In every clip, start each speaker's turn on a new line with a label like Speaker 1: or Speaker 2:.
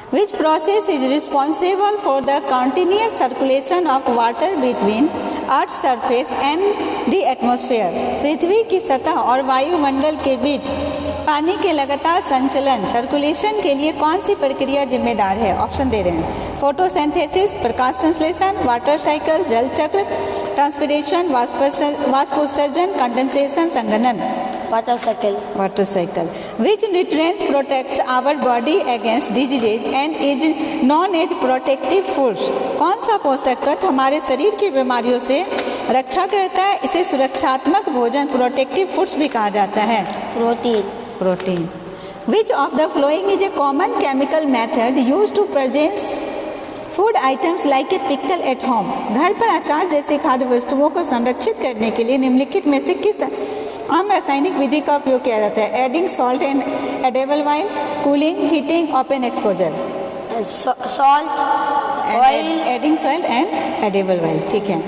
Speaker 1: Which process is responsible for the continuous circulation of water between Earth's surface and the atmosphere? पृथ्वी की सतह और वायुमंडल के बीच पानी के लगातार संचलन सर्कुलेशन के लिए कौन सी प्रक्रिया जिम्मेदार है? ऑप्शन दे रहे हैं। फोटोसिंथेसिस, प्रकाश संश्लेषण, वाटर साइकिल, जल चक्र, ट्रांसपिरेशन, वाष्पोत्सर्जन, कंडेंसेशन, संघनन।
Speaker 2: Water cycle.
Speaker 1: Water cycle. Which nutrients protects our body against disease and is known as protective force? कौन सा पोषक तत्व हमारे शरीर की बीमारियों से रक्षा करता है? इसे सुरक्षात्मक भोजन प्रोटेक्टिव फूड्स भी कहा जाता है। Protein. Which of the following is a common chemical method use to preserve food items like a pickle at home? घर पर अचार जैसे खाद्य वस्तुओं को संरक्षित करने के लिए निम्नलिखित में से किस आम रासायनिक विधि का उपयोग किया जाता है? Adding salt and edible oil, cooling, heating, open exposure.
Speaker 2: Salt, oil,
Speaker 1: adding salt and edible oil. ठीक है।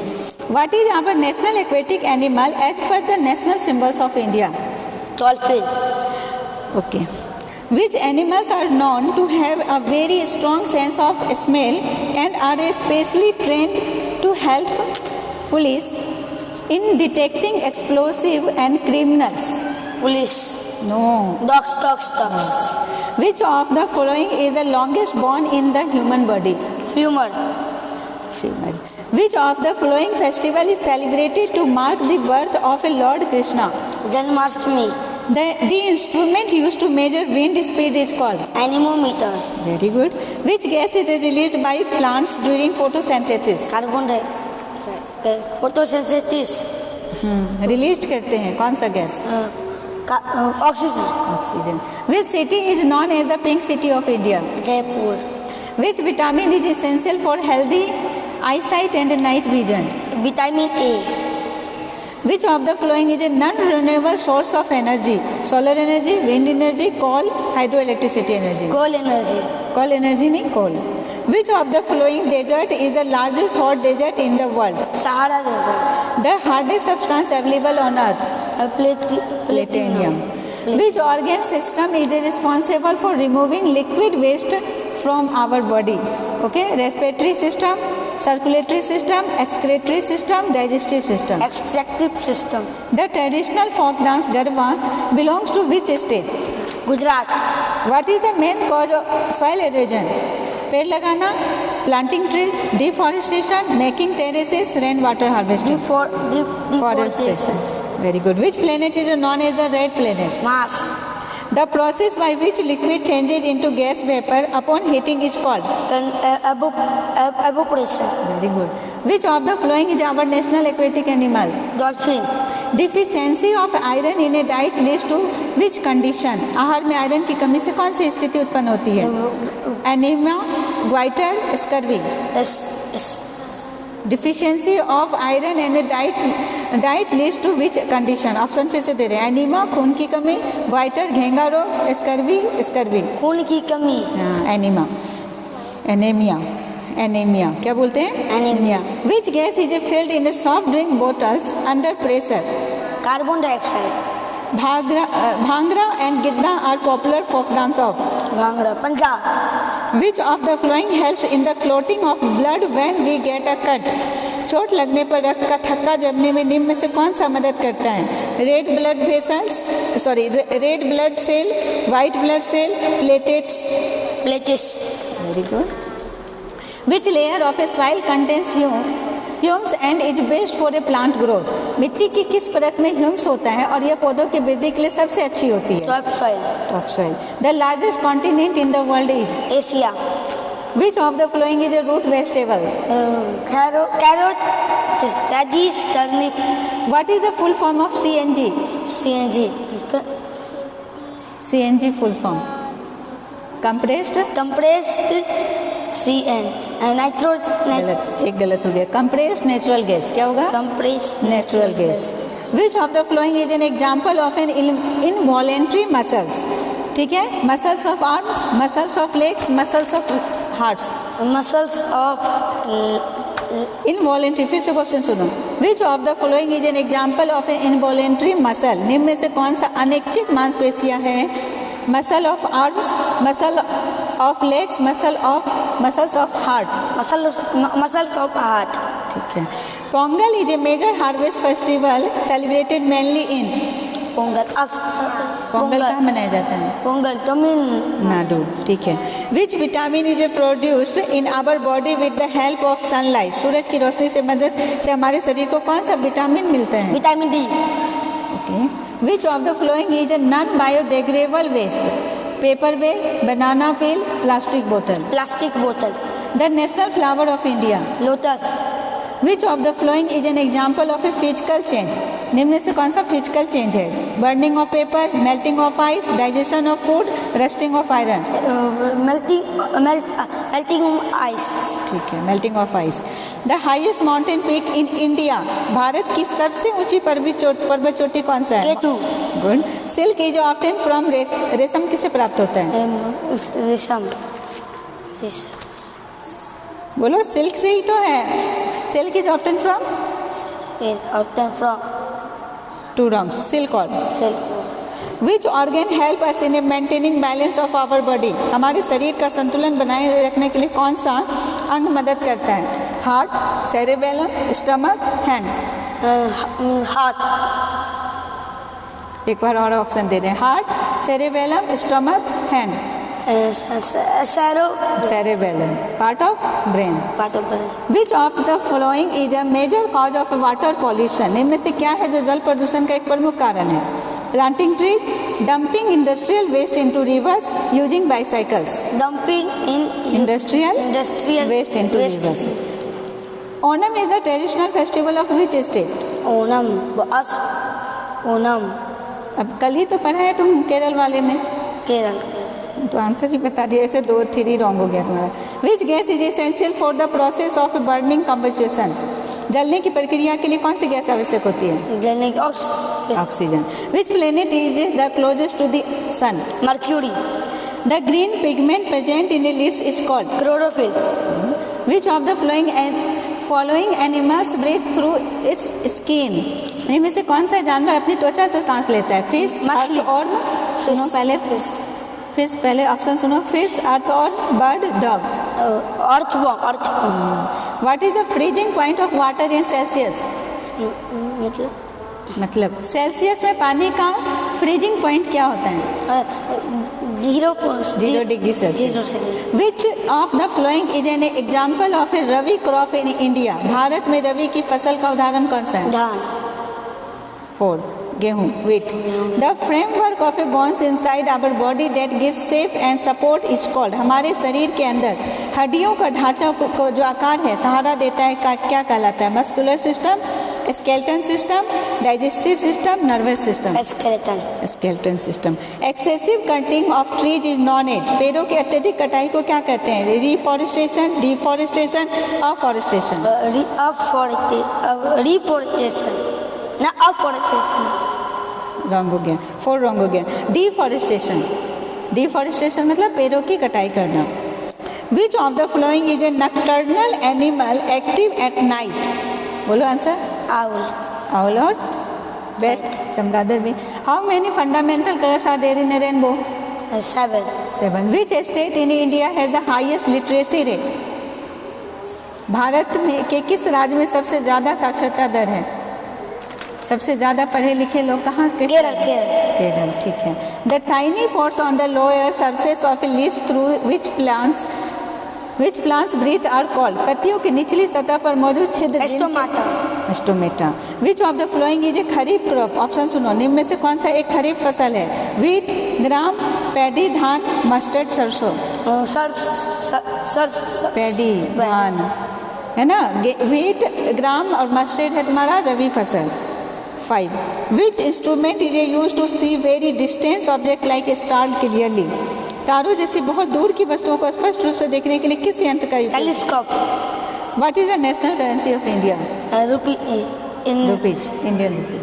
Speaker 1: What is our national aquatic animal as per the national symbols of India?
Speaker 2: Dolphin.
Speaker 1: Okay. Which animals are known to have a very strong sense of smell and are especially trained to help police in detecting explosive and criminals?
Speaker 2: Police.
Speaker 1: No.
Speaker 2: Dogs.
Speaker 1: Which of the following is the longest bone in the human body?
Speaker 2: Femur.
Speaker 1: Which of the following festival is celebrated to mark the birth of a Lord Krishna?
Speaker 2: Janmashtami.
Speaker 1: The instrument used to measure wind speed is called?
Speaker 2: Anemometer.
Speaker 1: Very good. Which gas is released by plants during photosynthesis?
Speaker 2: Carbon dioxide. Photosynthesis
Speaker 1: release करते हैं कौन सा gas?
Speaker 2: Oxygen.
Speaker 1: Which city is known as the pink city of India?
Speaker 2: Jaipur.
Speaker 1: Which vitamin is essential for healthy eyesight and night vision?
Speaker 2: Vitamin A.
Speaker 1: Which of the following is a non-renewable source of energy? Solar energy, wind energy, coal, hydroelectricity energy?
Speaker 2: Coal energy.
Speaker 1: Coal energy नहीं coal. Which of the following desert is the largest hot desert in the world?
Speaker 2: Sahara desert.
Speaker 1: The hardest substance available on earth? Platinum. Which organ system is responsible for removing liquid waste from our body? Okay, respiratory system, circulatory system, excretory system, digestive system.
Speaker 2: Extractive system.
Speaker 1: The traditional folk dance Garba belongs to which state?
Speaker 2: Gujarat.
Speaker 1: What is the main cause of soil erosion? पेड़ लगाना, planting trees, deforestation, making terraces, rainwater harvesting.
Speaker 2: Deforestation.
Speaker 1: Very good. Which planet is known as the red planet?
Speaker 2: Mars.
Speaker 1: The process by which liquid changes into gas vapor upon heating is called?
Speaker 2: Evaporation.
Speaker 1: Very good. Which of the following is our national aquatic animal?
Speaker 2: Dolphin.
Speaker 1: Deficiency of iron in a diet leads to which condition? आहार में iron की कमी से कौन सी स्थिति उत्पन्न होती है? Anaemia, goitre, scurvy. Deficiency of iron in a diet leads to which condition? Option फिर से दे रहे हैं। एनीमिया खून की कमी, ग्वाइटर घेंगा रोग, स्कर्वी।
Speaker 2: खून की कमी।
Speaker 1: हाँ, एनीमिया क्या बोलते हैं? Anaemia. Which gas is filled in the soft drink bottles under pressure?
Speaker 2: Carbon dioxide.
Speaker 1: Bhangra and Gidda are popular folk dance of?
Speaker 2: Bhangra. Punjab.
Speaker 1: Which of the following helps in the clotting of blood when we get a cut? चोट लगने पर रक्त का थक्का जमने में निम्न में से कौन सा मदद करता है? Red blood cell, white blood cell, platelets. Very good. Which layer of a soil contains humus and is best for a plant growth? मिट्टी की किस परत में ह्यूम्स होता है और यह पौधों की वृद्धि के लिए सबसे अच्छी होती है?
Speaker 2: Top soil.
Speaker 1: The largest continent in the world is?
Speaker 2: Asia.
Speaker 1: Which of the following is a root vegetable?
Speaker 2: Carrot, radish, turnip.
Speaker 1: What is the full form of CNG? CNG full form? Compressed CN एक गलत हो गया। Compressed natural gas क्या होगा?
Speaker 2: Compressed
Speaker 1: natural gas. Which of the following is an example of an involuntary muscles? ठीक है, muscles of arms, muscles of legs, muscles of hearts.
Speaker 2: Muscles of
Speaker 1: involuntary. फिर से क्वेश्चन सुनो। Which of the following is an example of an involuntary muscle? निम्न में से कौन सा अनैच्छिक मांसपेशियां है? Muscle of arms, muscle of legs, muscles of heart.
Speaker 2: muscles of heart.
Speaker 1: ठीक है। Pongal is a major harvest festival celebrated mainly in. Pongal कहाँ मनाया जाता है?
Speaker 2: पोंगल
Speaker 1: नाडू। ठीक है। Which vitamin is produced in our body with the help of sunlight. सूरज की रोशनी से मदद से हमारे शरीर को कौन सा विटामिन मिलता है?
Speaker 2: Vitamin D.
Speaker 1: Okay. Which of the following is a non biodegradable waste. Paper bag, banana peel, plastic बोतल।
Speaker 2: प्लास्टिक बोतल।
Speaker 1: The national flower of India.
Speaker 2: Lotus.
Speaker 1: Which of the following is an example of a physical change. निम्न में से कौन सा physical change है? Burning of paper, melting of ice, digestion of food, rusting of iron.
Speaker 2: Melting ice.
Speaker 1: ठीक है, melting of ice. The highest mountain peak in India. भारत की सबसे ऊंची पर्वत चोटी कौन सा है?
Speaker 2: K two.
Speaker 1: Good. Silk is obtain from रेशम किसे प्राप्त होता है?
Speaker 2: रेशम।
Speaker 1: बोलो, सिल्क से ही तो है। Silk is obtain from two wrongs, silk और
Speaker 2: silk.
Speaker 1: Which organ help us in maintaining balance of our body. हमारे शरीर का संतुलन बनाए रखने के लिए कौन सा अंग मदद करता है? Heart, cerebellum, stomach, hand.
Speaker 2: हाथ।
Speaker 1: एक बार और ऑप्शन दे रहे हैं। Heart, cerebellum, stomach, hand. Cerebellum, part of brain. Which of the following is a major cause of water pollution. इनमें से क्या है जो जल प्रदूषण का एक प्रमुख कारण है? Planting tree, dumping industrial waste into rivers, using bicycles.
Speaker 2: Dumping in
Speaker 1: industrial waste into rivers. Onam is the traditional festival of which state?
Speaker 2: Onam
Speaker 1: अब कल ही तो पढ़ा है तुम केरल वाले में।
Speaker 2: केरल।
Speaker 1: तो आंसर ही बता दिया, ऐसे 2 3 रॉन्ग हो गया तुम्हारा। Which gas is essential for the process of burning combustion. जलने की प्रक्रिया के लिए कौन सी गैस आवश्यक होती है?
Speaker 2: जलने की
Speaker 1: oxygen. Which planet is the closest to the sun?
Speaker 2: Mercury.
Speaker 1: The green pigment present in leaves is called?
Speaker 2: Chlorophyll.
Speaker 1: Which of the following animals breathe through its skin. इनमें से कौन सा जानवर अपनी त्वचा से सांस लेता है? फिश,
Speaker 2: मछली।
Speaker 1: और सुनो पहले फिश, पहले ऑप्शन सुनो। फिश, अर्थ और bird, dog.
Speaker 2: Earthworm.
Speaker 1: What is the freezing point of water in Celsius? मतलब सेल्सियस में पानी का फ्रीजिंग पॉइंट क्या होता है?
Speaker 2: 0
Speaker 1: degree Celsius. Which of the following is an example of A rabi crop in India. Bharat में रबी की फसल का उदाहरण कौन सा है?
Speaker 2: धान।
Speaker 1: 4 गेहूं, wheat. The framework of a bones inside our body that gives shape and support is called. हमारे शरीर के अंदर हड्डियों का ढांचा को जो आकार है, सहारा देता है, क्या कहलाता है? Muscular system, skeleton system, digestive system, nervous system. Skeleton system. Excessive cutting of trees is known as. पेड़ों की अत्यधिक कटाई को क्या कहते हैं? Reforestation, deforestation, afforestation. रॉन्ग हो गया, 4 रॉन्ग हो गया। डिफॉरेस्टेशन, डिफॉरेस्टेशन मतलब पेड़ों की कटाई करना। Which of the following is a nocturnal animal active at night. बोलो आंसर। आउल और बैट, चमगादड़ भी। How many fundamental colours are there in a rainbow? 7। Which state in India has the highest literacy rate. भारत में के किस राज्य में सबसे ज़्यादा साक्षरता दर है? सबसे ज़्यादा पढ़े लिखे लोग कहाँ के? केरल। ठीक है। The tiny pores on the lower surface of leaves through which plants breathe are called. पत्तियों की निचली सतह पर मौजूद छिद्र stomata. Which of the following is a kharif crop. Option सुनो, निम्न में से कौन सा एक खरीफ फसल है? वीट, ग्राम, पैडी, धान, मस्टर्ड, सरसों। पैडी, धान है ना। वीट, ग्राम और मस्टर्ड है तुम्हारा रबी फसल। 5. Which instrument is use to see very distance object like star clearly. तारों जैसी बहुत दूर की वस्तुओं को स्पष्ट रूप से देखने के लिए किस यंत्र का उपयोग?
Speaker 2: Telescope.
Speaker 1: What is the national currency of India?
Speaker 2: Rupees.
Speaker 1: Indian rupee.